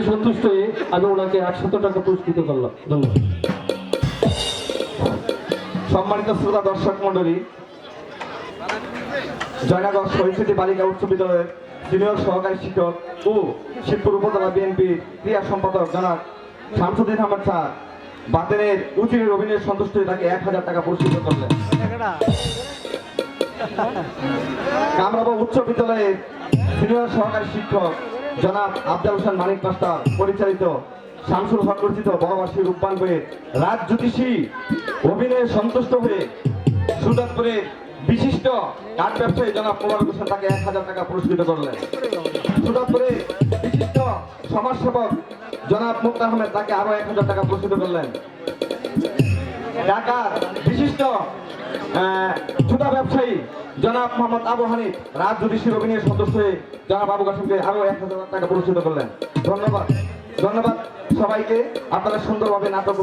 সন্তুষ্ট হয়ে আমি ওনাকে 800 টাকা পুরস্কৃত করলাম। ধন্যবাদ। সম্মানিত শ্রোতা দর্শক মন্ডলী, জয়নগর শহীদ স্মৃতি বালিকা উচ্চ বিদ্যালয়ের সিনিয়র সহকারী শিক্ষক ও শিবপুর উপজেলা বিএনপির ক্রীড়া সম্পাদক জনাব শামসুদ্দিন আহমেদ স্যার বাতেনের উচিরের অভিনয়ের সন্তুষ্ট হয়ে তাকে 1000 টাকা পুরস্কৃত করলেন। কামরাবা উচ্চ বিদ্যালয়ের সিনিয়র সহকারী শিক্ষক জনাব আফজাল হোসেন মানিক মাস্টার পরিচালিত শামসুল হক রচিত বড়বাসী রূপবান বইয়ের রাজ জ্যোতিষী অভিনয়ে সন্তুষ্ট হয়ে সুজাতপুরের বিশিষ্ট কাঠ ব্যবসায়ী জনাব মোবারক হোসেন তাকে 1000 টাকা পুরস্কৃত করলেন। সুজাতপুরের বিশিষ্ট সমাজসেবক জনাব মুক্তা আহমেদ তাকে আরো 1000 টাকা পুরস্কৃত করলেন। ঢাকার বিশিষ্ট জুতা ব্যবসায়ী জনাব মোহাম্মদ আবু হানিফ রাজ জ্যোতিষীর অভিনয়ে সন্তুষ্ট হয়ে জনাব আবু কাসিমকে আরো 1000 টাকা পুরস্কৃত করলেন। ধন্যবাদ। ধন্যবাদ সবাইকে। আপনারা সুন্দরভাবে নাটক